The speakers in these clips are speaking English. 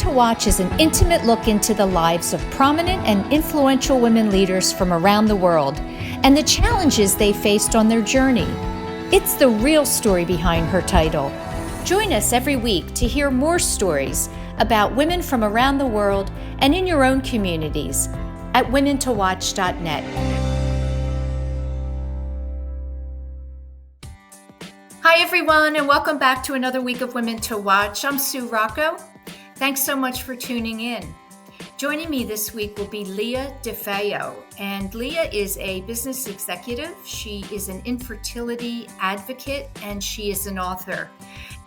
to Watch is an intimate look into the lives of prominent and influential women leaders from around the world and the challenges they faced on their journey. It's the real story behind her title. Join us every week to hear more stories about women from around the world and in your own communities at womentowatch.net. Hi, everyone, and welcome back to another week of Women to Watch. I'm Sue Rocco. Thanks so much for tuning in. Joining me this week will be Lia De Feo, and Lia is a business executive. She is an infertility advocate, and she is an author.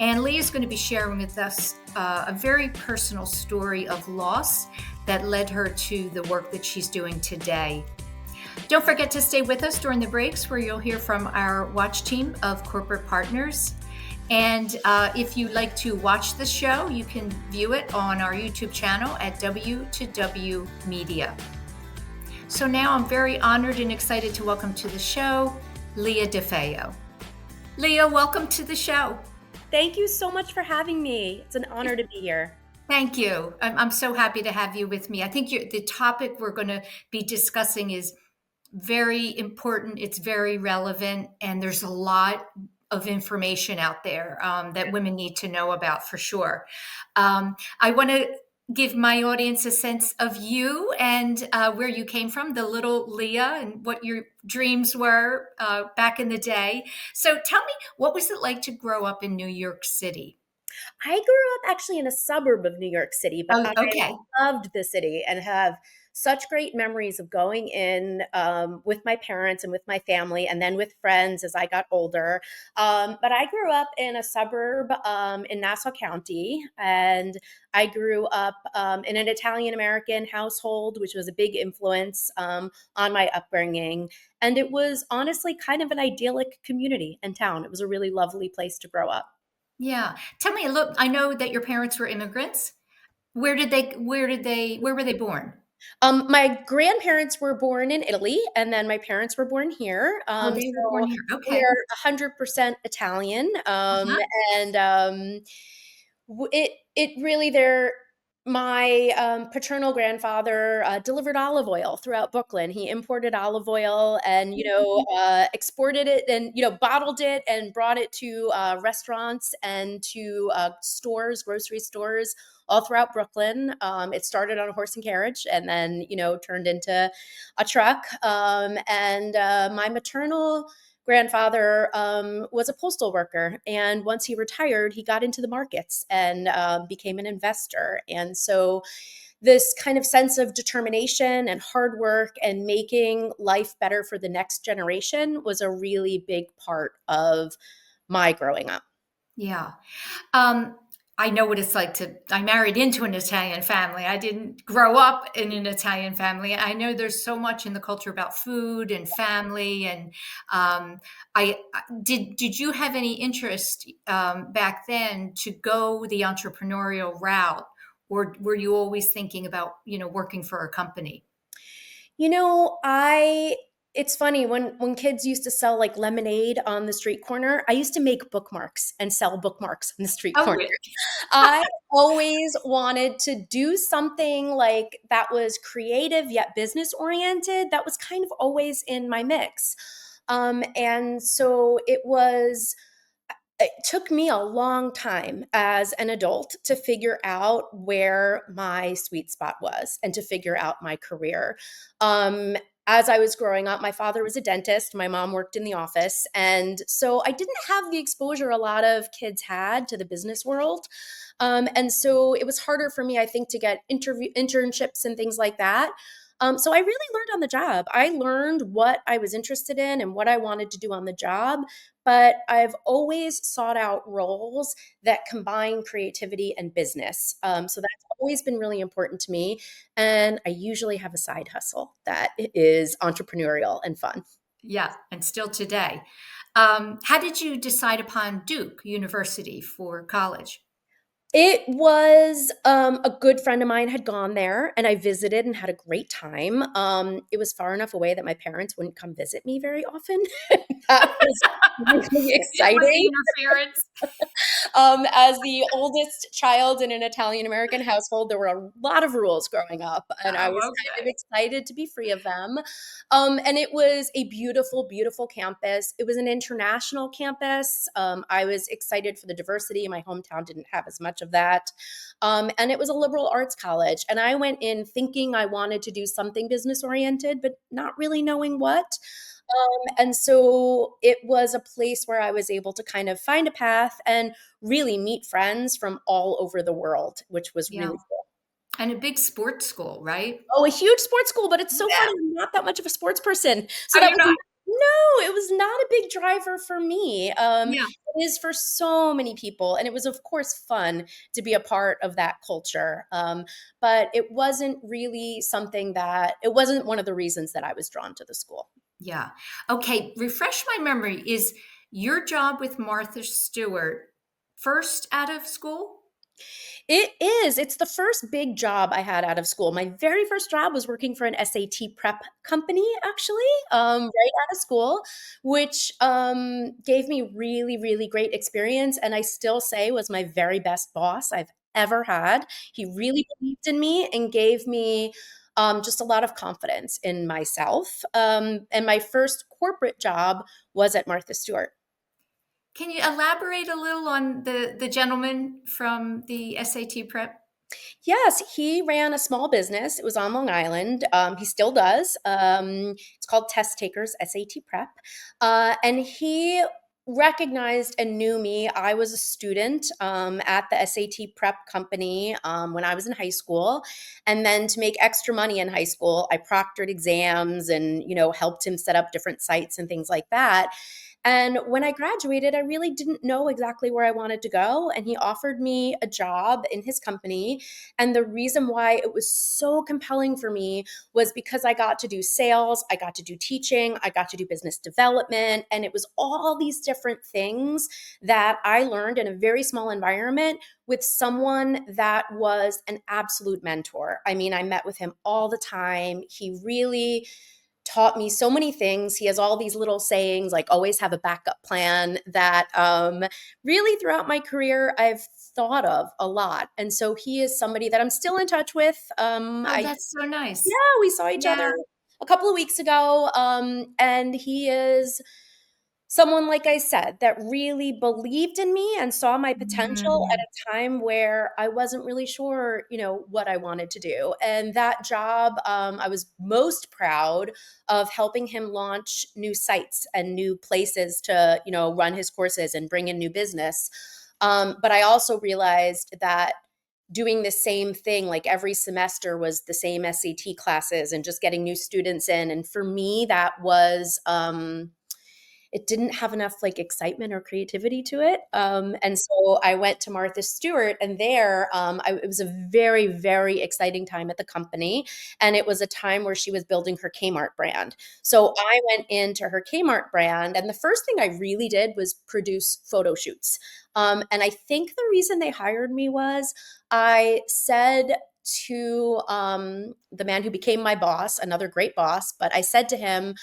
And Lia is going to be sharing with us a very personal story of loss that led her to the work that she's doing today. Don't forget to stay with us during the breaks where you'll hear from our watch team of corporate partners. And if you'd like to watch the show, you can view it on our YouTube channel at W2W Media. So now I'm very honored and excited to welcome to the show, Lia De Feo. Lia, welcome to the show. Thank you so much for having me. It's an honor to be here. Thank you. I'm so happy to have you with me. I think the topic we're going to be discussing is very important. It's very relevant, and there's a lot of information out there that women need to know about for sure. I want to give my audience a sense of you and where you came from, the little Lia, and what your dreams were back in the day. So tell me, what was it like to grow up in New York City? I grew up actually in a suburb of New York City, but Oh, okay. I loved the city and have such great memories of going in with my parents and with my family, and then with friends as I got older. But I grew up in a suburb in Nassau County, and I grew up in an Italian-American household, which was a big influence on my upbringing. And it was honestly kind of an idyllic community and town. It was a really lovely place to grow up. Yeah. Tell me a little, I know that your parents were immigrants. Where were they born? My grandparents were born in Italy, and then my parents were born here. Oh, they were born So here. we Okay. are 100% Italian. Uh-huh. And it really there. My paternal grandfather delivered olive oil throughout Brooklyn. He imported olive oil and exported it and bottled it and brought it to restaurants and to stores, grocery stores all throughout Brooklyn. It started on a horse and carriage and then, turned into a truck. And my maternal grandfather was a postal worker. And once he retired, he got into the markets and became an investor. And so this kind of sense of determination and hard work and making life better for the next generation was a really big part of my growing up. Yeah. I know what it's like I married into an Italian family. I didn't grow up in an Italian family. I know there's so much in the culture about food and family. And did you have any interest back then to go the entrepreneurial route, or were you always thinking about, working for a company? It's funny when kids used to sell like lemonade on the street corner, I used to make bookmarks and sell bookmarks on the street Oh, corner. really? I always wanted to do something like that was creative yet business oriented. That was kind of always in my mix. And so it took me a long time as an adult to figure out where my sweet spot was and to figure out my career. As I was growing up, my father was a dentist, my mom worked in the office. And so I didn't have the exposure a lot of kids had to the business world. And so it was harder for me, I think, to get internships and things like that. So I really learned on the job. I learned what I was interested in and what I wanted to do on the job. But I've always sought out roles that combine creativity and business. So that's always been really important to me. And I usually have a side hustle that is entrepreneurial and fun. Yeah, and still today. How did you decide upon Duke University for college? It was, a good friend of mine had gone there, and I visited and had a great time. It was far enough away that my parents wouldn't come visit me very often. That was really It was the exciting. interference. As the oldest child in an Italian American household, there were a lot of rules growing up, and I was Oh, kind of okay. excited to be free of them. And it was a beautiful, beautiful campus. It was an international campus. I was excited for the diversity. My hometown didn't have as much of that. And it was a liberal arts college. And I went in thinking I wanted to do something business oriented, but not really knowing what. And so it was a place where I was able to kind of find a path and really meet friends from all over the world, which was Yeah. really cool. And a big sports school, right? Oh, a huge sports school, but it's so Yeah. funny. I'm not that much of a sports person. So Oh, that you're was not. no, it was not a big driver for me. Yeah. It is for so many people. And it was, of course, fun to be a part of that culture. But it wasn't really something that, it wasn't one of the reasons that I was drawn to the school. Yeah. Okay. Refresh my memory. Is your job with Martha Stewart first out of school? It is. It's the first big job I had out of school. My very first job was working for an SAT prep company, actually, right out of school, which gave me really, really great experience. And I still say was my very best boss I've ever had. He really believed in me and gave me just a lot of confidence in myself. And my first corporate job was at Martha Stewart. Can you elaborate a little on the gentleman from the SAT prep? Yes, he ran a small business. It was on Long Island. He still does. It's called Test Takers SAT Prep. And he recognized and knew me. I was a student at the SAT Prep company when I was in high school. And then to make extra money in high school, I proctored exams and, helped him set up different sites and things like that. And when I graduated, I really didn't know exactly where I wanted to go. And he offered me a job in his company. And the reason why it was so compelling for me was because I got to do sales, I got to do teaching, I got to do business development. And it was all these different things that I learned in a very small environment with someone that was an absolute mentor. I mean, I met with him all the time. He really taught me so many things. He has all these little sayings like always have a backup plan that really throughout my career I've thought of a lot. And so he is somebody that I'm still in touch with. Oh, that's so Yeah, nice. we saw each other Yeah. a couple of weeks ago. And he is someone, like I said, that really believed in me and saw my potential at Mm. a time where I wasn't really sure, what I wanted to do. And that job, I was most proud of helping him launch new sites and new places to, run his courses and bring in new business. But I also realized that doing the same thing like every semester was the same SAT classes and just getting new students in. And for me, that was it didn't have enough like excitement or creativity to it. And so I went to Martha Stewart, and there it was a very, very exciting time at the company. And it was a time where she was building her Kmart brand. So I went into her Kmart brand, and the first thing I really did was produce photo shoots. And I think the reason they hired me was I said to the man who became my boss, another great boss, but I said to him,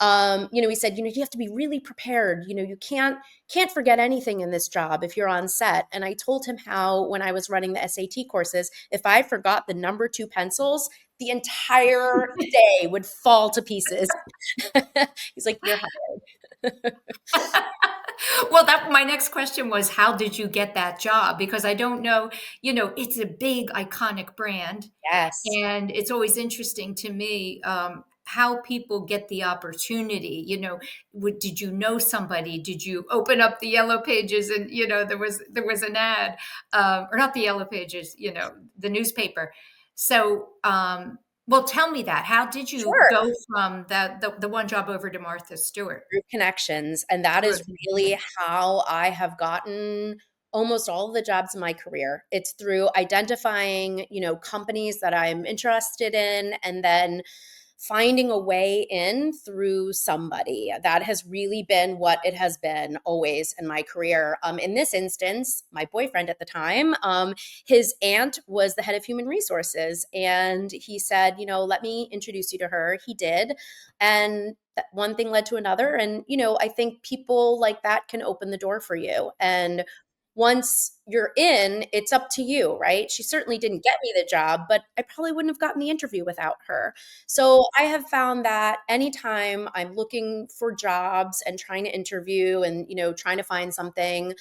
he said, you have to be really prepared. You can't forget anything in this job if you're on set. And I told him how when I was running the SAT courses, if I forgot the number two pencils, the entire day would fall to pieces. He's like, you're hired. Well, that my next question was, how did you get that job? Because I don't know, it's a big iconic brand, Yes. and it's always interesting to me how people get the opportunity. Did you know somebody? Did you open up the yellow pages and there was an ad, or not the yellow pages, the newspaper. So, well, tell me that. How did you Sure. go from the one job over to Martha Stewart? Through connections. And that Through a is really connection. how I have gotten almost all of the jobs in my career. It's through identifying, companies that I'm interested in and then finding a way in through somebody. That has really been what it has been always in my career. In this instance, my boyfriend at the time, his aunt was the head of human resources. And he said, let me introduce you to her. He did. And that one thing led to another. And, I think people like that can open the door for you. And once you're in, it's up to you, right? She certainly didn't get me the job, but I probably wouldn't have gotten the interview without her. So I have found that anytime I'm looking for jobs and trying to interview and, trying to find something,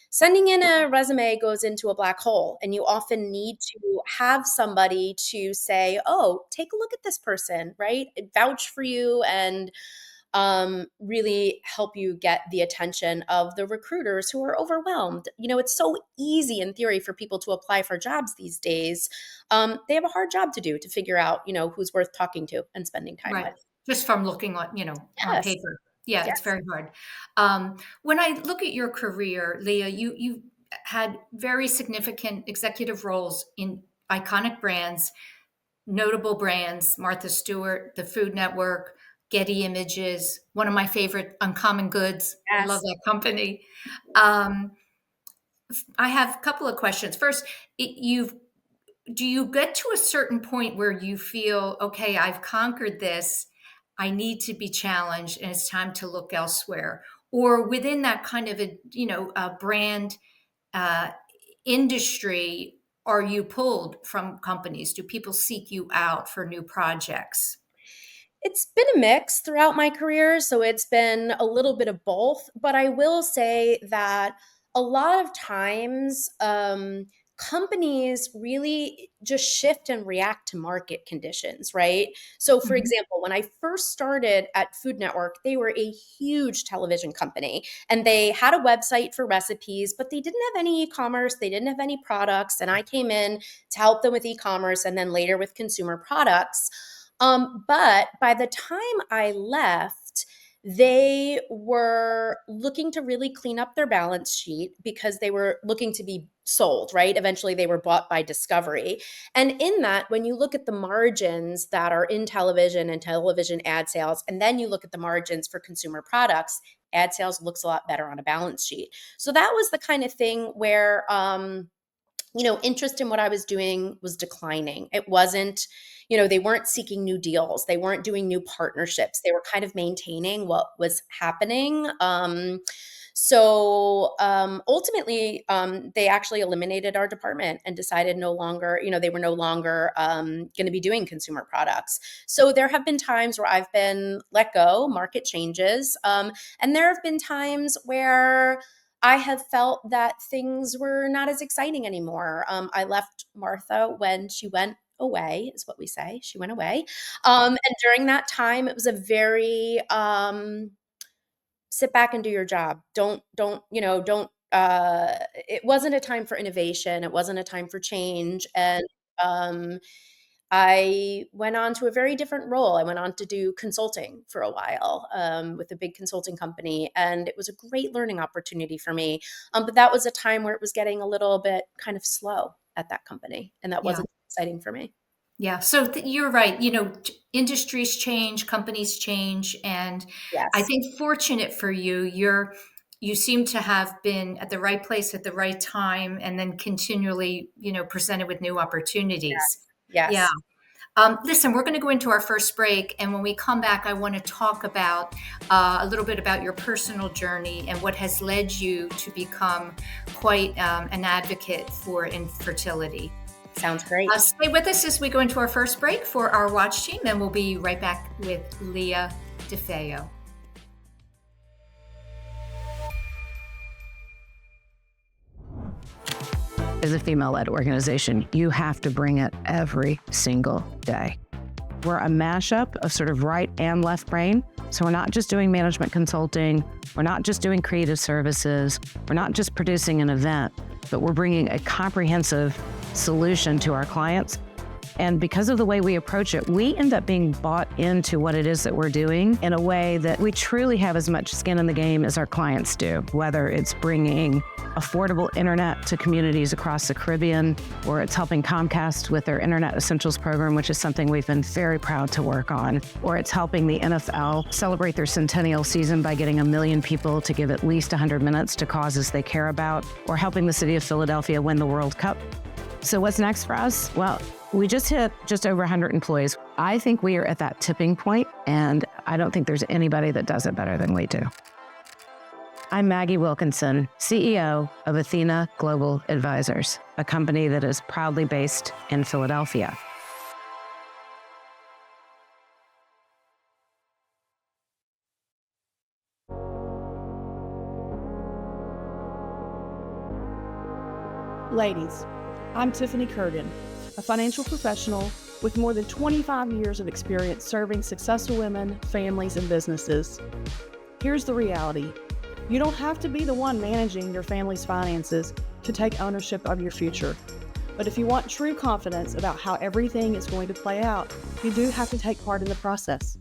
sending in a resume goes into a black hole. And you often need to have somebody to say, oh, take a look at this person, right? Vouch for you and really help you get the attention of the recruiters who are overwhelmed. It's so easy in theory for people to apply for jobs these days. They have a hard job to do to figure out, who's worth talking to and spending time Right. with. Just from looking on, on Yes. paper. Yeah, it's Yes. very hard. When I look at your career, Lia, you had very significant executive roles in iconic brands, notable brands, Martha Stewart, the Food Network, Getty Images, one of my favorite, Uncommon Goods. I love Yes. that company. I have a couple of questions. First, do you get to a certain point where you feel, okay, I've conquered this, I need to be challenged, and it's time to look elsewhere? Or within that kind of a brand uh, industry, are you pulled from companies? Do people seek you out for new projects? It's been a mix throughout my career, so it's been a little bit of both. But I will say that a lot of times, companies really just shift and react to market conditions, right? So, for Mhm. example, when I first started at Food Network, they were a huge television company and they had a website for recipes, but they didn't have any e commerce, they didn't have any products. And I came in to help them with e commerce and then later with consumer products. But by the time I left, they were looking to really clean up their balance sheet because they were looking to be sold, right? Eventually, they were bought by Discovery. And in that, when you look at the margins that are in television and television ad sales, and then you look at the margins for consumer products, ad sales looks a lot better on a balance sheet. So that was the kind of thing where, interest in what I was doing was declining. It wasn't, they weren't seeking new deals. They weren't doing new partnerships. They were kind of maintaining what was happening. Ultimately, they actually eliminated our department and decided no longer, they were no longer going to be doing consumer products. So there have been times where I've been let go, market changes. And there have been times where I have felt that things were not as exciting anymore. I left Martha when she went away, is what we say. She went away. And during that time, it was a very sit back and do your job. It wasn't a time for innovation. It wasn't a time for change. And um, I went on to a very different role. I went on to do consulting for a while with a big consulting company, and it was a great learning opportunity for me. But that was a time where it was getting a little bit kind of slow at that company, and that Yeah. wasn't exciting for me. Yeah. So you're right. Industries change, companies change. And I Yes. think fortunate for you, you seem to have been at the right place at the right time and then continually, presented with new opportunities. Yeah. Yes. Listen, we're going to go into our first break. And when we come back, I want to talk about a little bit about your personal journey and what has led you to become quite an advocate for infertility. Sounds great. Stay with us as we go into our first break for our watch team, and we'll be right back with Lia De Feo. As a female-led organization, you have to bring it every single day. We're a mashup of sort of right and left brain. So we're not just doing management consulting. We're not just doing creative services. We're not just producing an event, but we're bringing a comprehensive solution to our clients. And because of the way we approach it, we end up being bought into what it is that we're doing in a way that we truly have as much skin in the game as our clients do, whether it's bringing affordable internet to communities across the Caribbean, or it's helping Comcast with their Internet Essentials program, which is something we've been very proud to work on, or it's helping the NFL celebrate their centennial season by getting 1 million people to give at least 100 minutes to causes they care about, or helping the city of Philadelphia win the World Cup. So what's next for us? Well, we just hit just over 100 employees. I think we are at that tipping point, and I don't think there's anybody that does it better than we do. I'm Maggie Wilkinson, CEO of Athena Global Advisors, a company that is proudly based in Philadelphia. Ladies, I'm Tiffany Curtin, a financial professional with more than 25 years of experience serving successful women, families, and businesses. Here's the reality. You don't have to be the one managing your family's finances to take ownership of your future. But if you want true confidence about how everything is going to play out, you do have to take part in the process.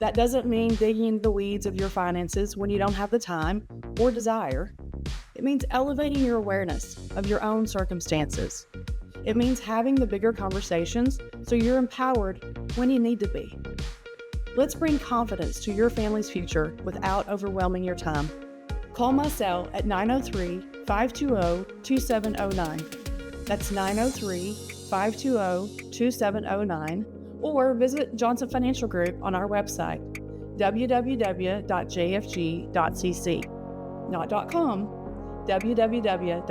That doesn't mean digging into the weeds of your finances when you don't have the time or desire. It means elevating your awareness of your own circumstances. It means having the bigger conversations so you're empowered when you need to be. Let's bring confidence to your family's future without overwhelming your time. Call my cell at 903-520-2709. That's 903-520-2709. Or visit Johnson Financial Group on our website, www.jfg.cc. Not .com, www.jfg.cc.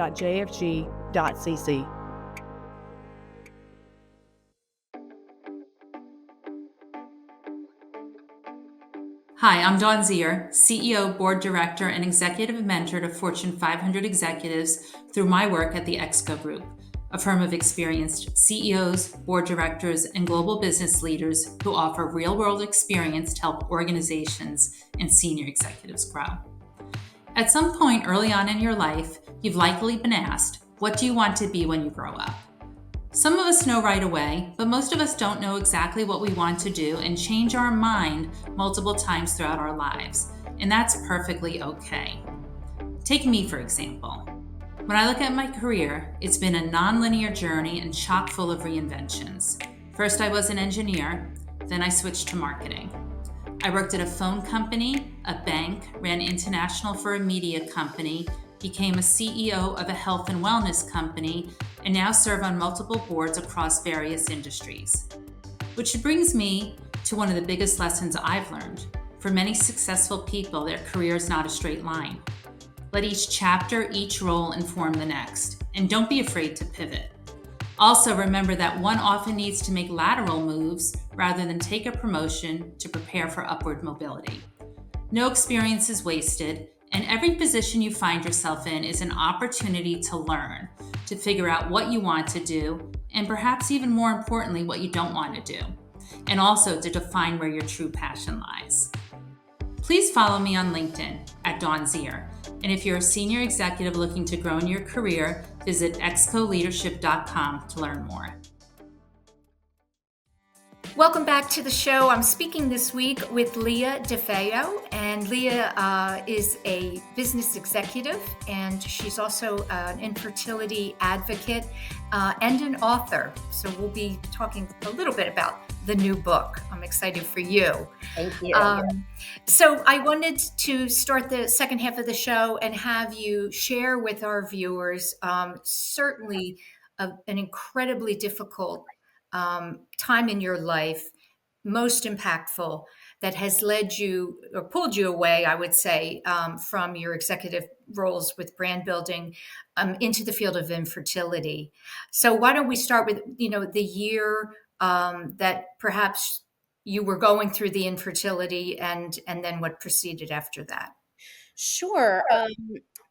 Hi, I'm Dawn Zier, CEO, Board Director, and Executive Mentor to Fortune 500 executives through my work at the Exco Group, a firm of experienced CEOs, board directors, and global business leaders who offer real-world experience to help organizations and senior executives grow. At some point early on in your life, you've likely been asked, what do you want to be when you grow up? Some of us know right away, but most of us don't know exactly what we want to do and change our mind multiple times throughout our lives, and that's perfectly okay. Take me, for example. When I look at my career, it's been a non-linear journey and chock full of reinventions. First, I was an engineer, then I switched to marketing. I worked at a phone company, a bank, ran international for a media company, became a CEO of a health and wellness company, and now serve on multiple boards across various industries. Which brings me to one of the biggest lessons I've learned. For many successful people, their career is not a straight line. Let each chapter, each role inform the next, and don't be afraid to pivot. Also, remember that one often needs to make lateral moves rather than take a promotion to prepare for upward mobility. No experience is wasted, and every position you find yourself in is an opportunity to learn, to figure out what you want to do, and perhaps even more importantly, what you don't want to do, and also to define where your true passion lies. Please follow me on LinkedIn at Dawn Zier. And if you're a senior executive looking to grow in your career, visit excoleadership.com to learn more. Welcome back to the show. I'm speaking this week with Lia De Feo, and Lia is a business executive, and she's also an infertility advocate and an author. So we'll be talking a little bit about the new book. I'm excited for you. Thank you. So I wanted to start the second half of the show and have you share with our viewers certainly an incredibly difficult time in your life, most impactful, that has led you or pulled you away, I would say, from your executive roles with brand building into the field of infertility. So why don't we start with, the year that perhaps you were going through the infertility and then what proceeded after that? Sure.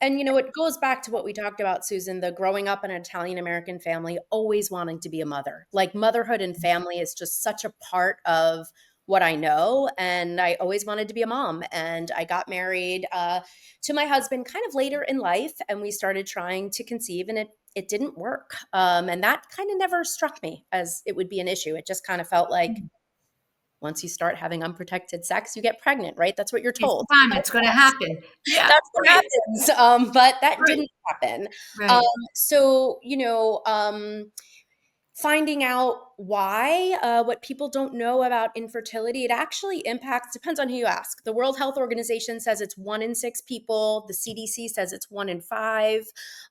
And it goes back to what we talked about, Susan, the growing up in an Italian-American family, always wanting to be a mother. Like motherhood and family is just such a part of what I know. And I always wanted to be a mom. And I got married to my husband kind of later in life. And we started trying to conceive, and it didn't work. And that kind of never struck me as it would be an issue. It just kind of felt like once you start having unprotected sex, you get pregnant, right? That's what you're It's told. time. It's going to happen. Yeah. That's what Right. happens. But that Right. didn't happen. Right. So, finding out why, what people don't know about infertility, it actually impacts, depends on who you ask. The World Health Organization says it's 1 in 6 people. The CDC says it's 1 in 5.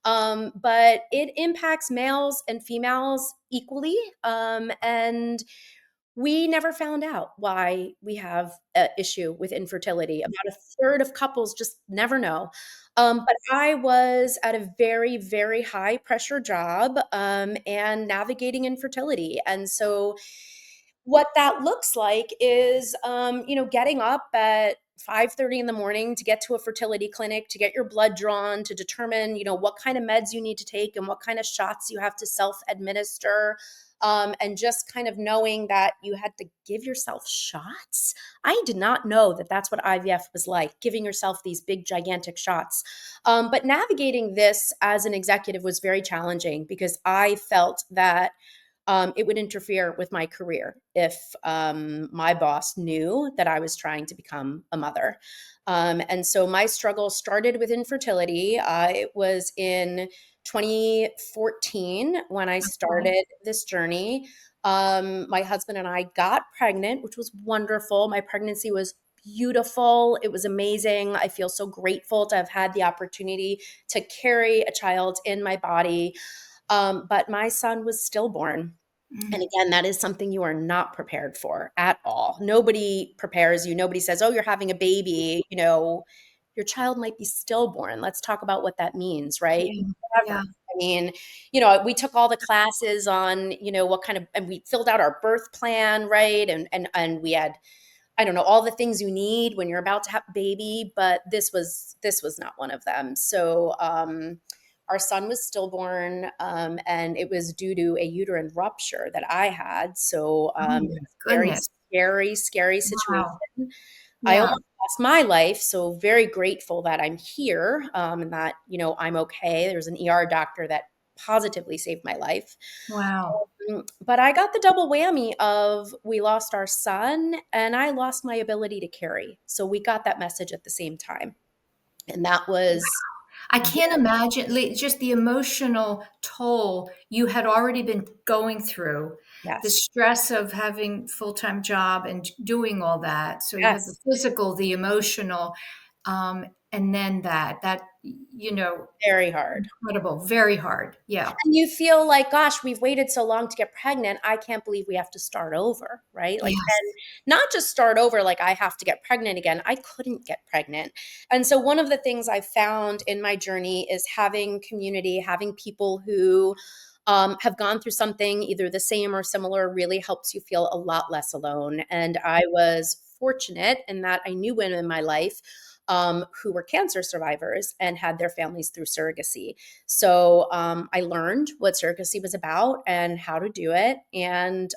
But it impacts males and females equally. And we never found out why we have an issue with infertility. About a third of couples just never know. But I was at a very, very high pressure job and navigating infertility. And so what that looks like is, getting up at 5:30 in the morning to get to a fertility clinic, to get your blood drawn, to determine, what kind of meds you need to take and what kind of shots you have to self-administer. And just kind of knowing that you had to give yourself shots. I did not know that that's what IVF was like, giving yourself these big, gigantic shots. But navigating this as an executive was very challenging because I felt that it would interfere with my career if my boss knew that I was trying to become a mother. And so my struggle started with infertility. It was in 2014 when I started this journey. My husband and I got pregnant, which was wonderful. My pregnancy was beautiful. It was amazing. I feel so grateful to have had the opportunity to carry a child in my body. But my son was stillborn. And again, that is something you are not prepared for at all. Nobody prepares you. Nobody says, oh, you're having a baby, your child might be stillborn. Let's talk about what that means, right? Yeah. Whatever. I mean, we took all the classes on, what kind of, and we filled out our birth plan, right? And we had, I don't know, all the things you need when you're about to have a baby, but this was not one of them. So, our son was stillborn, and it was due to a uterine rupture that I had. So, Oh, it was a very goodness. scary, scary situation. Wow. I Yeah. almost lost my life. So very grateful that I'm here, and that, I'm okay. There's an ER doctor that positively saved my life. Wow. But I got the double whammy of we lost our son and I lost my ability to carry. So we got that message at the same time. And that was, I can't imagine just the emotional toll you had already been going through, the yes, stress of having full-time job and doing all that. So you have the yes, physical, the emotional, and then that, very hard. incredible, very hard. Yeah. And you feel like, gosh, we've waited so long to get pregnant. I can't believe we have to start over, right? Like, Yes. and not just start over, like I have to get pregnant again. I couldn't get pregnant. And so one of the things I found in my journey is having community, having people who have gone through something either the same or similar really helps you feel a lot less alone. And I was fortunate in that I knew women in my life who were cancer survivors and had their families through surrogacy. So I learned what surrogacy was about and how to do it. And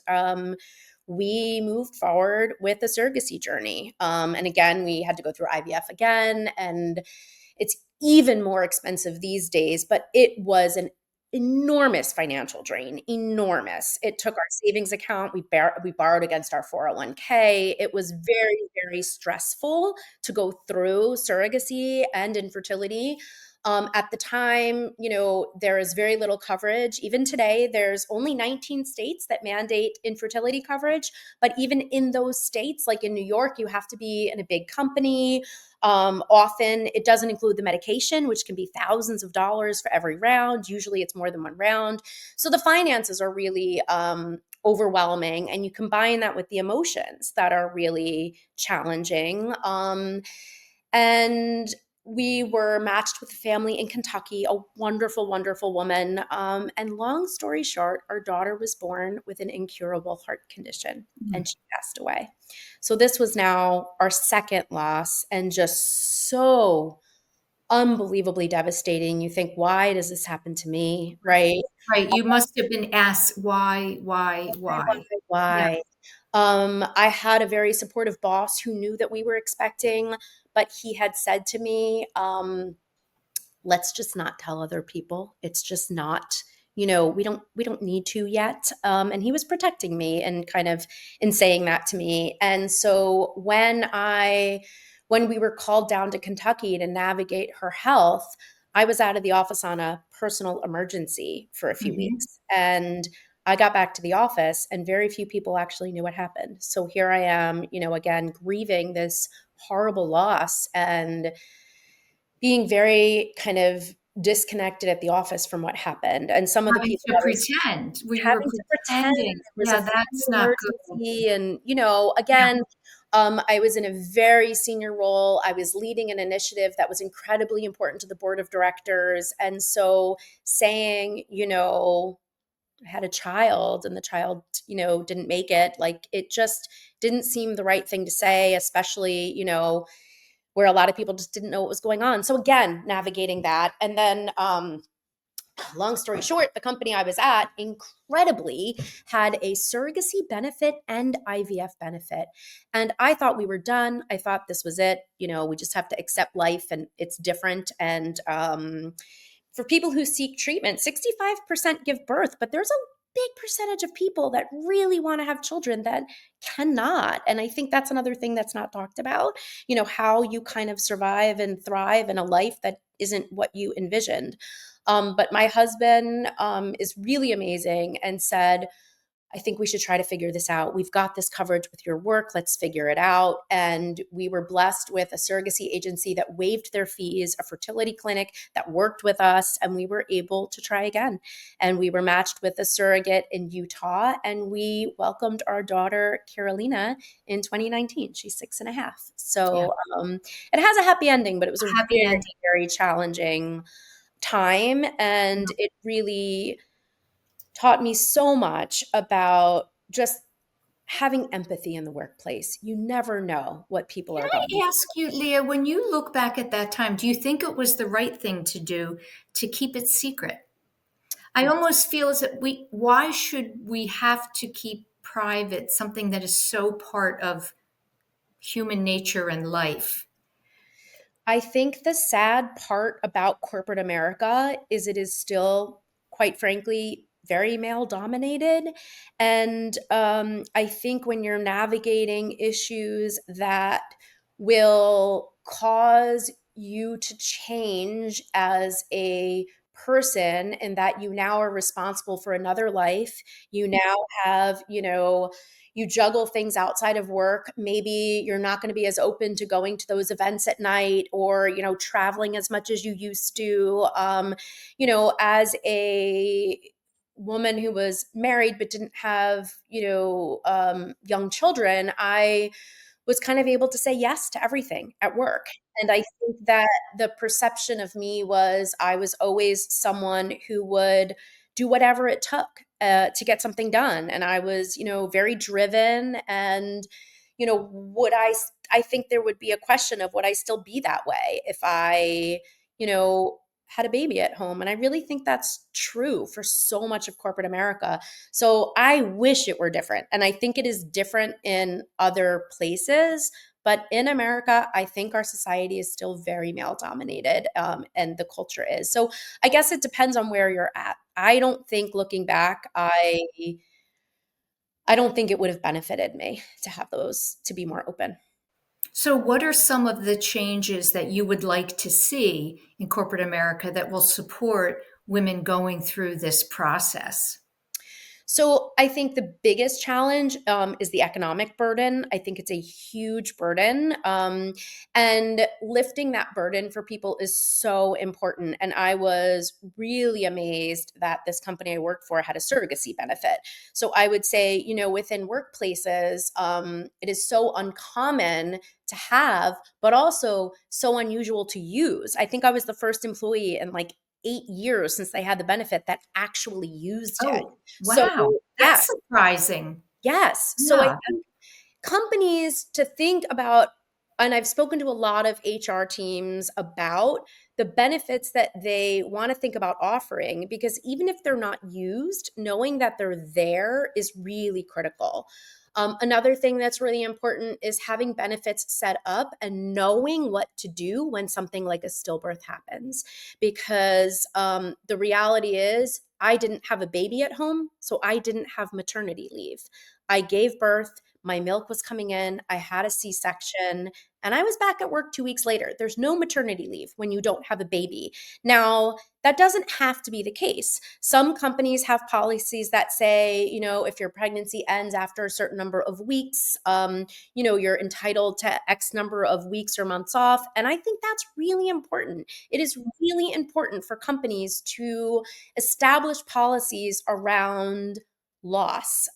we moved forward with the surrogacy journey. And again, we had to go through IVF again. And it's even more expensive these days, but it was an enormous financial drain, enormous. It took our savings account. We borrowed against our 401k. It was very, very stressful to go through surrogacy and infertility. At the time, there is very little coverage. Even today, there's only 19 states that mandate infertility coverage. But even in those states, like in New York, you have to be in a big company. Often it doesn't include the medication, which can be thousands of dollars for every round. Usually it's more than one round. So the finances are really overwhelming. And you combine that with the emotions that are really challenging. And we were matched with a family in Kentucky, a wonderful, wonderful woman. And long story short, our daughter was born with an incurable heart condition and she passed away. So this was now our second loss and just so unbelievably devastating. You think, why does this happen to me? Right? Right. You must have been asked why. Yeah. Why? I had a very supportive boss who knew that we were expecting, but he had said to me, let's just not tell other people. It's just not, we don't need to yet. And he was protecting me and kind of in saying that to me. And so when we were called down to Kentucky to navigate her health, I was out of the office on a personal emergency for a few weeks. And I got back to the office and very few people actually knew what happened. So here I am, again, grieving this horrible loss and being very kind of disconnected at the office from what happened. And some of the Having people to I was pretend. You were having to pretend pretending. there was a Yeah, family that's not good. emergency. And, again, I was in a very senior role. I was leading an initiative that was incredibly important to the board of directors. And so saying, I had a child and the child, didn't make it, like it just didn't seem the right thing to say, especially, where a lot of people just didn't know what was going on. So again, navigating that. And then long story short, the company I was at incredibly had a surrogacy benefit and IVF benefit. And I thought we were done. I thought this was it. We just have to accept life and it's different. And for people who seek treatment, 65% give birth, but there's a big percentage of people that really want to have children that cannot. And I think that's another thing that's not talked about, how you kind of survive and thrive in a life that isn't what you envisioned. But my husband is really amazing and said, I think we should try to figure this out. We've got this coverage with your work. Let's figure it out. And we were blessed with a surrogacy agency that waived their fees, a fertility clinic that worked with us, and we were able to try again. And we were matched with a surrogate in Utah, and we welcomed our daughter, Carolina, in 2019. She's 6.5. So it has a happy ending, but it was a very, very challenging time. And it really taught me so much about just having empathy in the workplace. You never know what people are going through. Can I ask you, Lia, when you look back at that time, do you think it was the right thing to do to keep it secret? I almost feel as if why should we have to keep private something that is so part of human nature and life? I think the sad part about corporate America is it is still, quite frankly, very male dominated. And I think when you're navigating issues that will cause you to change as a person and that you now are responsible for another life, you now have, you juggle things outside of work. Maybe you're not going to be as open to going to those events at night or, traveling as much as you used to. As a woman who was married but didn't have, young children, I was kind of able to say yes to everything at work. And I think that the perception of me was I was always someone who would do whatever it took to get something done. And I was, very driven. And, I think there would be a question of would I still be that way if I, had a baby at home. And I really think that's true for so much of corporate America. So I wish it were different. And I think it is different in other places. But in America, I think our society is still very male dominated, and the culture is. So I guess it depends on where you're at. I don't think looking back, I don't think it would have benefited me to have those, to be more open. So, what are some of the changes that you would like to see in corporate America that will support women going through this process? So I think the biggest challenge is the economic burden. I think it's a huge burden. And lifting that burden for people is so important. And I was really amazed that this company I worked for had a surrogacy benefit. So I would say, within workplaces, it is so uncommon to have, but also so unusual to use. I think I was the first employee in like 8 years since they had the benefit that actually used it. Oh, wow. So, That's surprising. yes. Yeah. So I think companies to think about, and I've spoken to a lot of HR teams about the benefits that they want to think about offering, because even if they're not used, knowing that they're there is really critical. Another thing that's really important is having benefits set up and knowing what to do when something like a stillbirth happens. Because the reality is I didn't have a baby at home, so I didn't have maternity leave. I gave birth, my milk was coming in, I had a C-section, and I was back at work 2 weeks later. There's no maternity leave when you don't have a baby. Now, that doesn't have to be the case. Some companies have policies that say, if your pregnancy ends after a certain number of weeks, you're entitled to X number of weeks or months off. And I think that's really important. It is really important for companies to establish policies around loss.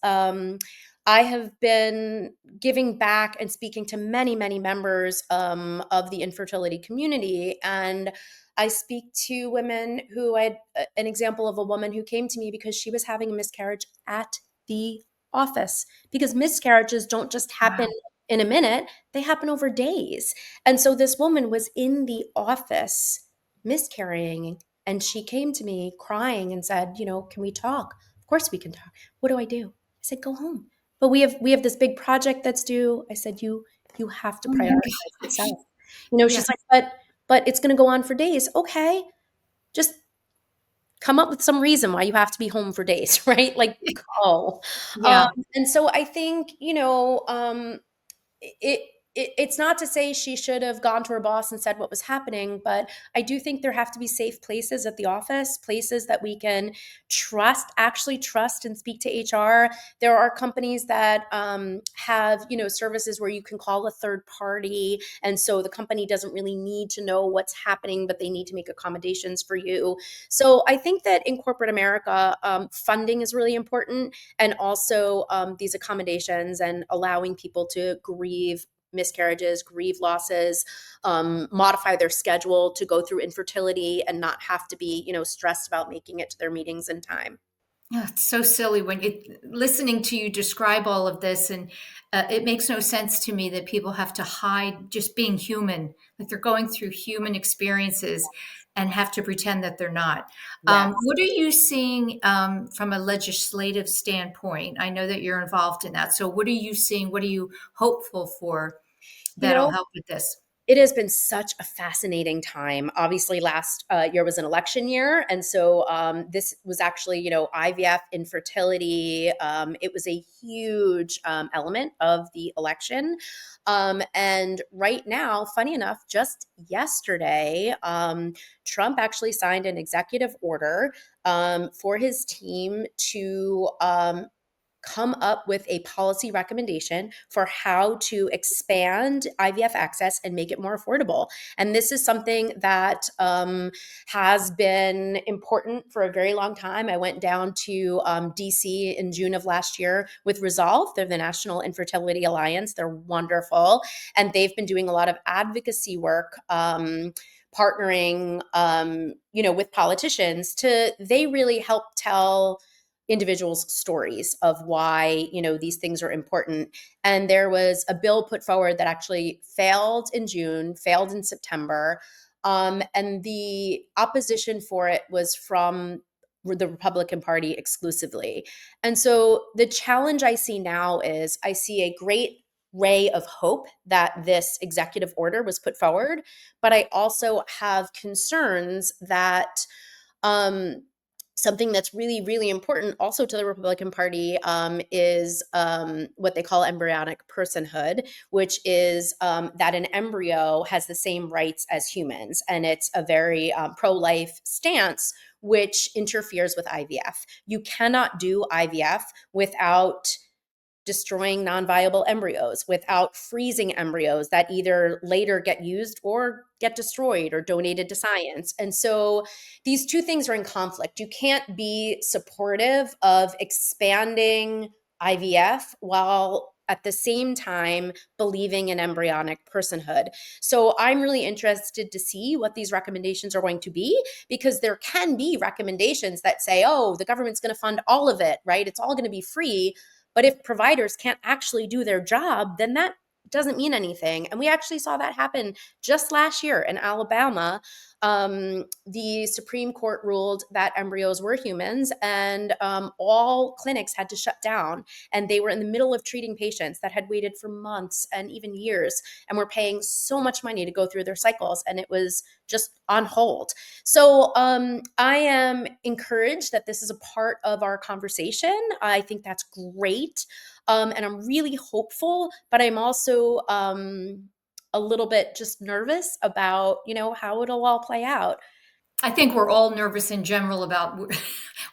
I have been giving back and speaking to many, many members of the infertility community. And I speak to women who I had an example of a woman who came to me because she was having a miscarriage at the office, because miscarriages don't just happen in a minute, they happen over days. And so this woman was in the office miscarrying, and she came to me crying and said, can we talk? Of course we can talk. What do I do? I said, go home. But we have this big project that's due. I said, you have to prioritize yourself. She's like, but it's going to go on for days. Okay, just come up with some reason why you have to be home for days, right? Like, go. Yeah. And so I think, it's not to say she should have gone to her boss and said what was happening, but I do think there have to be safe places at the office, places that we can actually trust and speak to HR. There are companies that have, services where you can call a third party. And so the company doesn't really need to know what's happening, but they need to make accommodations for you. So I think that in corporate America, funding is really important. And also these accommodations and allowing people to grieve miscarriages, grieve losses, modify their schedule to go through infertility and not have to be, stressed about making it to their meetings in time. Yeah, it's so silly when listening to you describe all of this, and it makes no sense to me that people have to hide just being human, like they're going through human experiences and have to pretend that they're not. Yes. What are you seeing from a legislative standpoint? I know that you're involved in that. So what are you seeing? What are you hopeful for that'll help with this? It has been such a fascinating time. Obviously, last year was an election year. And so this was actually, IVF, infertility. It was a huge element of the election. And right now, funny enough, just yesterday, Trump actually signed an executive order for his team to come up with a policy recommendation for how to expand IVF access and make it more affordable. And this is something that has been important for a very long time. I went down to DC in June of last year with Resolve. They're the National Infertility Alliance. They're wonderful. And they've been doing a lot of advocacy work, partnering, with politicians they really help tell individuals' stories of why, these things are important. And there was a bill put forward that actually failed in June, failed in September. And the opposition for it was from the Republican Party exclusively. And so the challenge I see now is I see a great ray of hope that this executive order was put forward, but I also have concerns that something that's really, really important also to the Republican Party is what they call embryonic personhood, which is that an embryo has the same rights as humans. And it's a very pro-life stance, which interferes with IVF. You cannot do IVF without destroying non-viable embryos, without freezing embryos that either later get used or get destroyed or donated to science. And so these two things are in conflict. You can't be supportive of expanding IVF while at the same time believing in embryonic personhood. So I'm really interested to see what these recommendations are going to be, because there can be recommendations that say, oh, the government's going to fund all of it, right? It's all going to be free. But if providers can't actually do their job, then that doesn't mean anything. And we actually saw that happen just last year in Alabama. the Supreme Court ruled that embryos were humans, and all clinics had to shut down. And they were in the middle of treating patients that had waited for months and even years and were paying so much money to go through their cycles, and it was just on hold. So I am encouraged that this is a part of our conversation. I think that's great. And I'm really hopeful, but I'm also a little bit just nervous about, how it'll all play out. I think we're all nervous in general about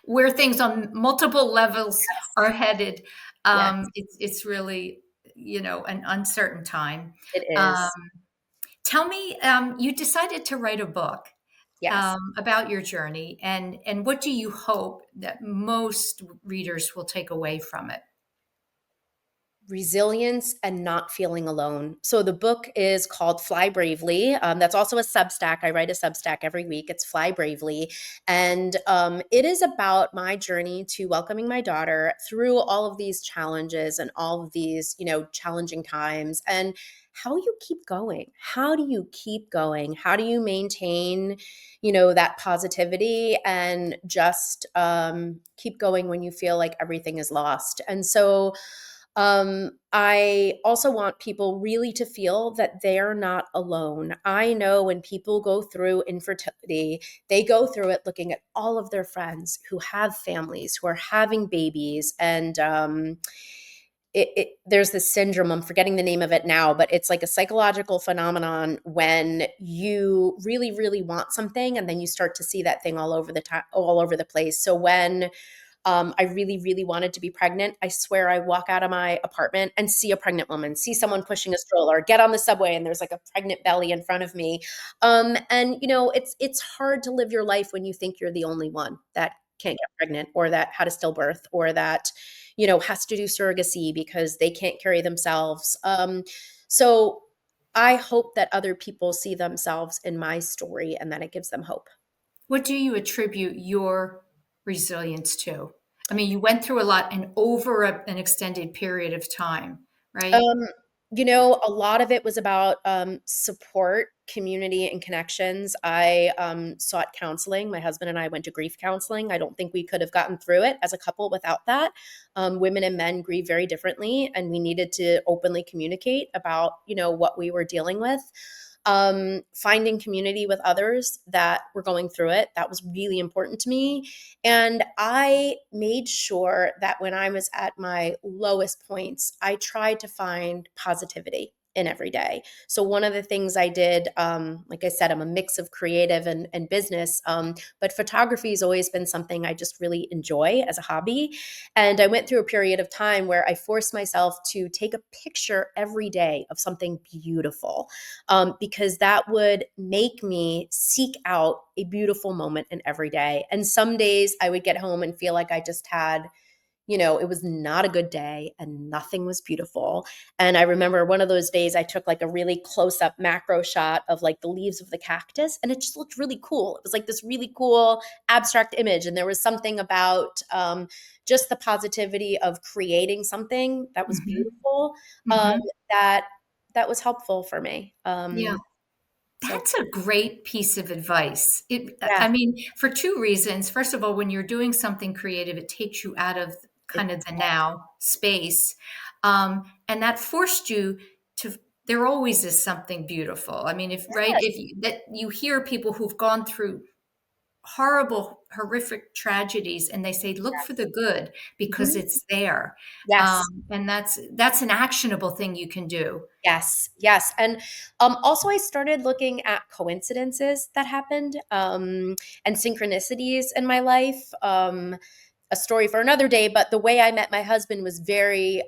where things on multiple levels are headed. Yes. It's really, an uncertain time. It is. Tell me, you decided to write a book Yes. about your journey, and what do you hope that most readers will take away from it? Resilience and not feeling alone. So the book is called Fly Bravely. That's also a Substack. I write a Substack every week. It's Fly Bravely. And it is about my journey to welcoming my daughter through all of these challenges and all of these, challenging times, and how you keep going. How do you keep going? How do you maintain, that positivity and just keep going when you feel like everything is lost? And so I also want people really to feel that they're not alone. I know when people go through infertility, they go through it looking at all of their friends who have families, who are having babies, and there's this syndrome, I'm forgetting the name of it now, but it's like a psychological phenomenon when you really, really want something and then you start to see that thing all over the time, all over the place. So when I really, really wanted to be pregnant, I swear I walk out of my apartment and see a pregnant woman, see someone pushing a stroller, get on the subway and there's like a pregnant belly in front of me. And it's hard to live your life when you think you're the only one that can't get pregnant or that had a stillbirth or that, has to do surrogacy because they can't carry themselves. So I hope that other people see themselves in my story and that it gives them hope. What do you attribute your resilience to? I mean, you went through a lot and over an extended period of time, right? A lot of it was about support, community, and connections. I sought counseling. My husband and I went to grief counseling. I don't think we could have gotten through it as a couple without that. Women and men grieve very differently, and we needed to openly communicate about, what we were dealing with. Finding community with others that were going through it. That was really important to me. And I made sure that when I was at my lowest points, I tried to find positivity in every day. So one of the things I did, like I said, I'm a mix of creative and business, but photography has always been something I just really enjoy as a hobby. And I went through a period of time where I forced myself to take a picture every day of something beautiful, because that would make me seek out a beautiful moment in every day. And some days I would get home and feel like I just had, it was not a good day and nothing was beautiful. And I remember one of those days I took like a really close up macro shot of like the leaves of the cactus, and it just looked really cool. It was like this really cool abstract image. And there was something about just the positivity of creating something that was beautiful, Mhm. that was helpful for me. Yeah. So That's a great piece of advice. yeah, I mean, for two reasons. First of all, when you're doing something creative, it takes you out of it kind of the now space. And that forced you to, there always is something beautiful. I mean, if that you hear people who've gone through horrible, horrific tragedies and they say, look for the good because Mhm. it's there. Yes. And that's an actionable thing you can do. Yes, yes. And also, I started looking at coincidences that happened, and synchronicities in my life. A story for another day, but the way I met my husband was very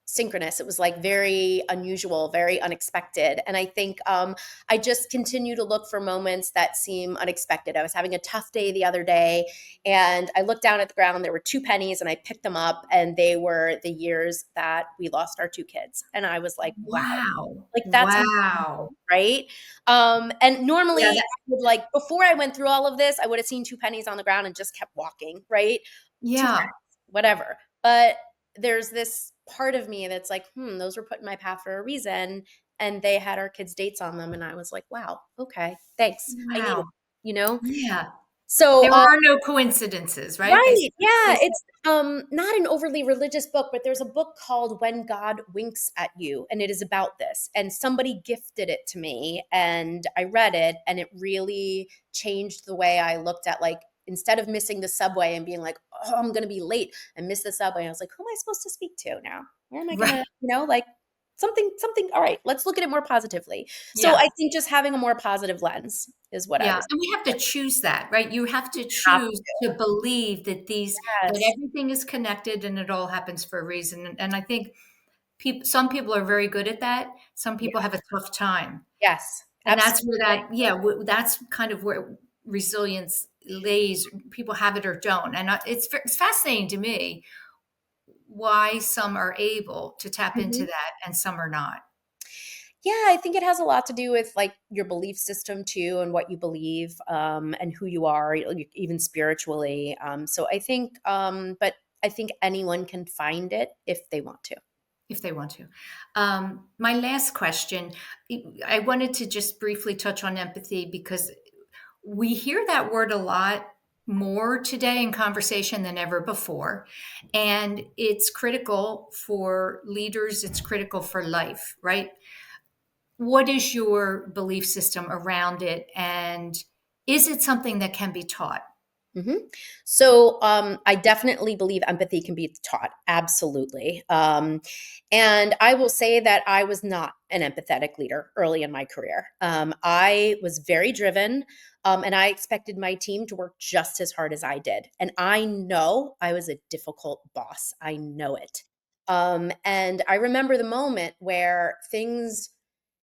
synchronous. It was like very unusual, very unexpected. And I think I just continue to look for moments that seem unexpected. I was having a tough day the other day and I looked down at the ground. There were 2 pennies and I picked them up, and they were the years that we lost our 2 kids. And I was like, wow, Wow. like that's Wow. right. And Yeah, normally I would, like, before I went through all of this, I would have seen 2 pennies on the ground and just kept walking, right? Two yeah. pennies, whatever. But there's this part of me that's like, those were put in my path for a reason. And they had our kids' dates on them. And I was like, wow, okay, thanks. I need it, Wow. you know? Yeah. So, There are no coincidences, right? right. Yeah. They It's not an overly religious book, but there's a book called When God Winks at You, and it is about this. And somebody gifted it to me, and I read it, and it really changed the way I looked at, like, instead of missing the subway and being like, oh, I'm going to be late and miss the subway. I was like, who am I supposed to speak to now? Where am I going right. to, like something, all right, let's look at it more positively. So Yeah. I think just having a more positive lens is what I Yeah. was. And we have to choose that, right? You have to Have choose to believe that Yes. everything is connected and it all happens for a reason. And I think some people are very good at that. Some Yeah. people have a tough time. Yes. And that's where Absolutely. that's kind of where resilience lays. People have it or don't. And it's fascinating to me why some are able to tap into Mhm. that and some are not. Yeah, I think it has a lot to do with like your belief system too, and what you believe, and who you are, even spiritually. So I think, but I think anyone can find it if they want to. If they want to. My last question, I wanted to just briefly touch on empathy because we hear that word a lot more today in conversation than ever before. And it's critical for leaders, it's critical for life, right? What is your belief system around it? And is it something that can be taught? hmm So I definitely believe empathy can be taught. Absolutely. And I will say that I was not an empathetic leader early in my career. I was very driven, and I expected my team to work just as hard as I did. And I know I was a difficult boss. I know it. And I remember the moment where things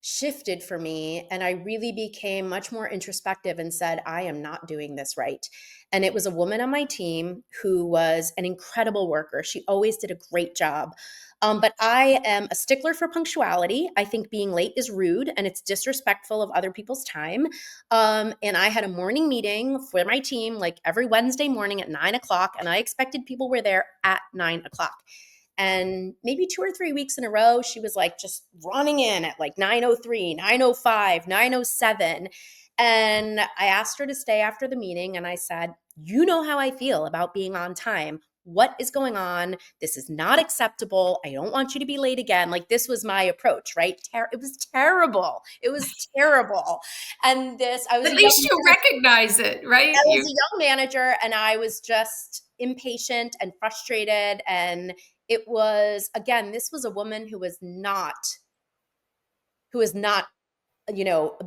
shifted for me and I really became much more introspective and said, I am not doing this right. And it was a woman on my team who was an incredible worker. She always did a great job. But I am a stickler for punctuality. I think being late is rude and it's disrespectful of other people's time. And I had a morning meeting for my team, like every Wednesday morning at 9 o'clock, and I expected people were there at 9 o'clock. And maybe 2 or 3 weeks in a row, she was like just running in at like 9:03, 9:05, 9:07. And I asked her to stay after the meeting. And I said, you know how I feel about being on time. What is going on? This is not acceptable. I don't want you to be late again. Like, this was my approach, right? It was terrible. It was terrible. And I was At a young least you recognize it, right? I was a young manager and I was just impatient and frustrated. And it was, again, this was a woman who was not, you know,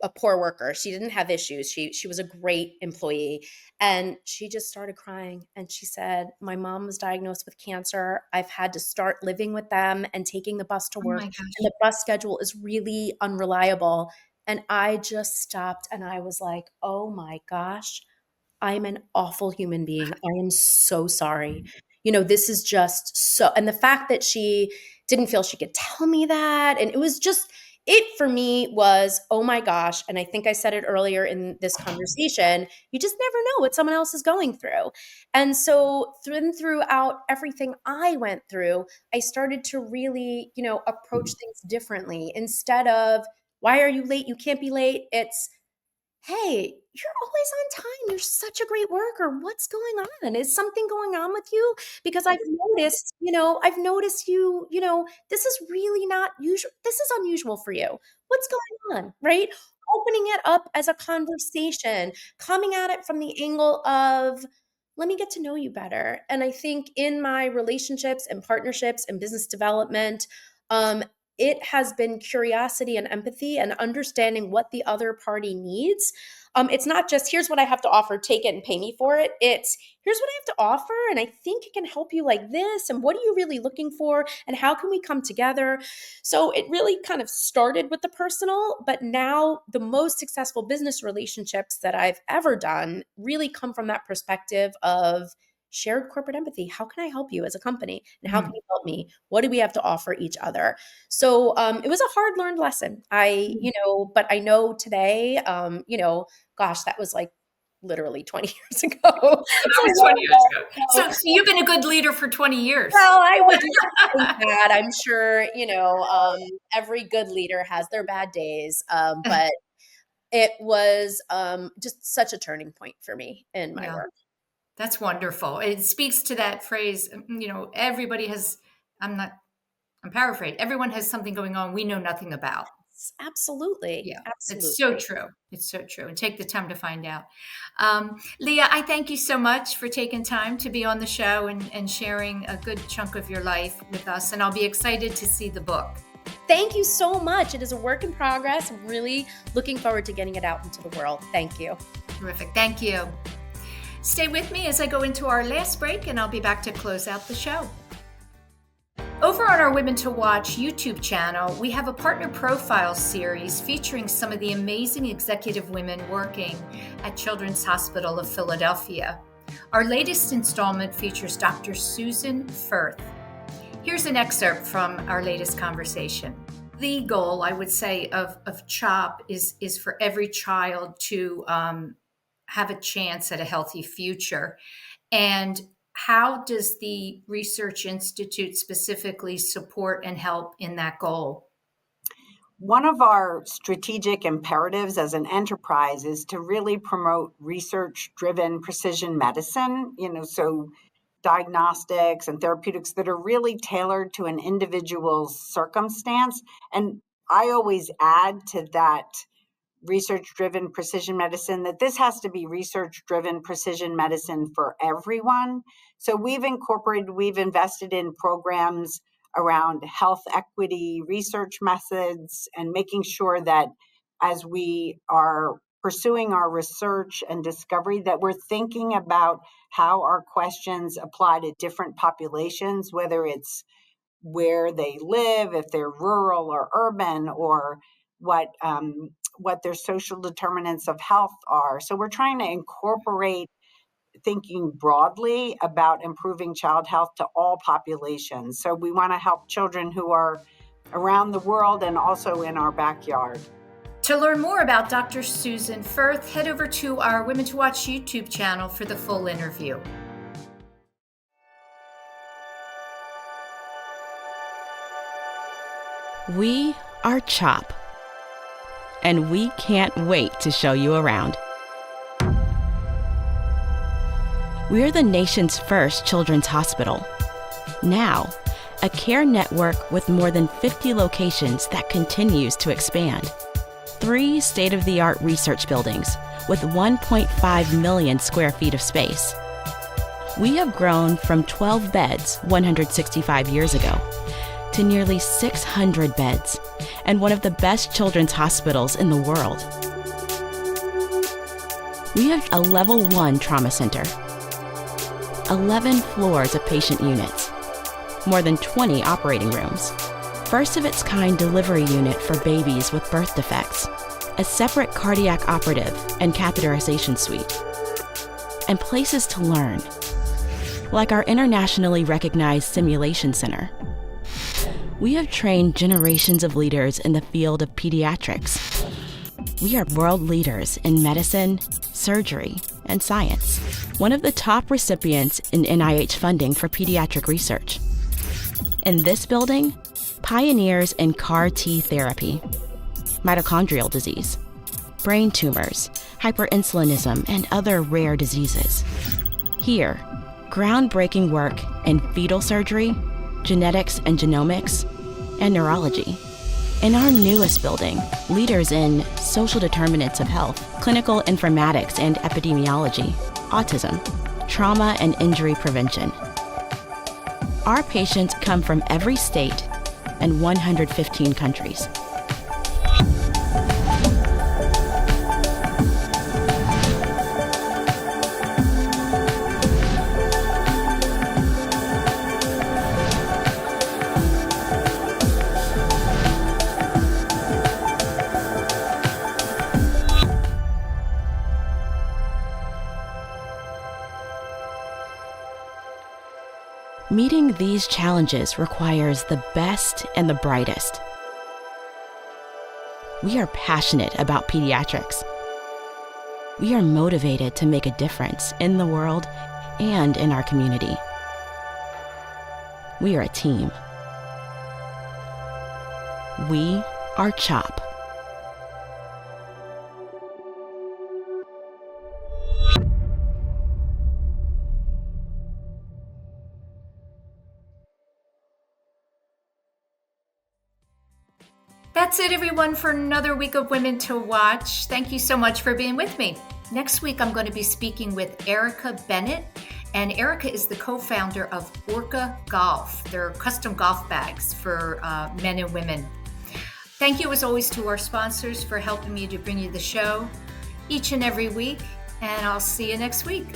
a poor worker. She didn't have issues. She was a great employee. And she just started crying. And she said, my mom was diagnosed with cancer. I've had to start living with them and taking the bus to Oh work. my And the gosh. bus schedule is really unreliable. And I just stopped and I was like, oh my gosh, I'm an awful human being. I am so sorry. This is just so, and the fact that she didn't feel she could tell me that. And it was just, it for me was, oh my gosh. And I think I said it earlier in this conversation, you just never know what someone else is going through. And so throughout everything I went through, I started to really, approach things differently. Instead of, why are you late? You can't be late. It's, hey, you're always on time. You're such a great worker. What's going on? Is something going on with you? Because I've noticed this is really not usual. This is unusual for you. What's going on? Right? Opening it up as a conversation, coming at it from the angle of, let me get to know you better. And I think in my relationships and partnerships and business development, um, it has been curiosity and empathy and understanding what the other party needs. It's not just, here's what I have to offer, take it and pay me for it. It's, here's what I have to offer, and I think it can help you like this. And what are you really looking for? And how can we come together? So it really kind of started with the personal, but now the most successful business relationships that I've ever done really come from that perspective of shared corporate empathy. How can I help you as a company? And how can Mm. you help me? What do we have to offer each other? So it was a hard learned lesson. But I know today, gosh, that was like literally 20 years ago. That was 20 years ago. So you've been a good leader for 20 years. Well, I would think that. I'm sure, every good leader has their bad days. But it was just such a turning point for me in my work. That's wonderful. It speaks to that phrase, everybody has, I'm paraphrasing, everyone has something going on we know nothing about. Absolutely. Yeah, absolutely. It's so true. It's so true. And take the time to find out. Lia, I thank you so much for taking time to be on the show and sharing a good chunk of your life with us. And I'll be excited to see the book. Thank you so much. It is a work in progress. I'm really looking forward to getting it out into the world. Thank you. Terrific. Thank you. Stay with me as I go into our last break, and I'll be back to close out the show. Over on our Women to Watch YouTube channel, we have a partner profile series featuring some of the amazing executive women working at Children's Hospital of Philadelphia. Our latest installment features Dr. Susan Firth. Here's an excerpt from our latest conversation. The goal, I would say, of CHOP is for every child to have a chance at a healthy future. And how does the Research Institute specifically support and help in that goal? One of our strategic imperatives as an enterprise is to really promote research-driven precision medicine, so diagnostics and therapeutics that are really tailored to an individual's circumstance. And I always add to that research-driven precision medicine that this has to be research-driven precision medicine for everyone. So we've invested in programs around health equity research methods and making sure that as we are pursuing our research and discovery, that we're thinking about how our questions apply to different populations, whether it's where they live, if they're rural or urban, or what their social determinants of health are. So we're trying to incorporate thinking broadly about improving child health to all populations. So we want to help children who are around the world and also in our backyard. To learn more about Dr. Susan Firth, head over to our Women to Watch YouTube channel for the full interview. We are CHOP, and we can't wait to show you around. We're the nation's first children's hospital. Now, a care network with more than 50 locations that continues to expand. 3 state-of-the-art research buildings with 1.5 million square feet of space. We have grown from 12 beds 165 years ago to nearly 600 beds and one of the best children's hospitals in the world. We have a level 1 trauma center, 11 floors of patient units, more than 20 operating rooms, first of its kind delivery unit for babies with birth defects, a separate cardiac operative and catheterization suite, and places to learn, like our internationally recognized simulation center. We have trained generations of leaders in the field of pediatrics. We are world leaders in medicine, surgery, and science. One of the top recipients in NIH funding for pediatric research. In this building, pioneers in CAR T therapy, mitochondrial disease, brain tumors, hyperinsulinism, and other rare diseases. Here, groundbreaking work in fetal surgery, genetics and genomics, and neurology. In our newest building, leaders in social determinants of health, clinical informatics and epidemiology, autism, trauma and injury prevention. Our patients come from every state and 115 countries. Meeting these challenges requires the best and the brightest. We are passionate about pediatrics. We are motivated to make a difference in the world and in our community. We are a team. We are CHOP. That's it, everyone, for another week of Women to Watch. Thank you so much for being with me. Next week, I'm going to be speaking with Erica Bennett, and Erica is the co-founder of Orca Golf. They're custom golf bags for men and women. Thank you, as always, to our sponsors for helping me to bring you the show each and every week, and I'll see you next week.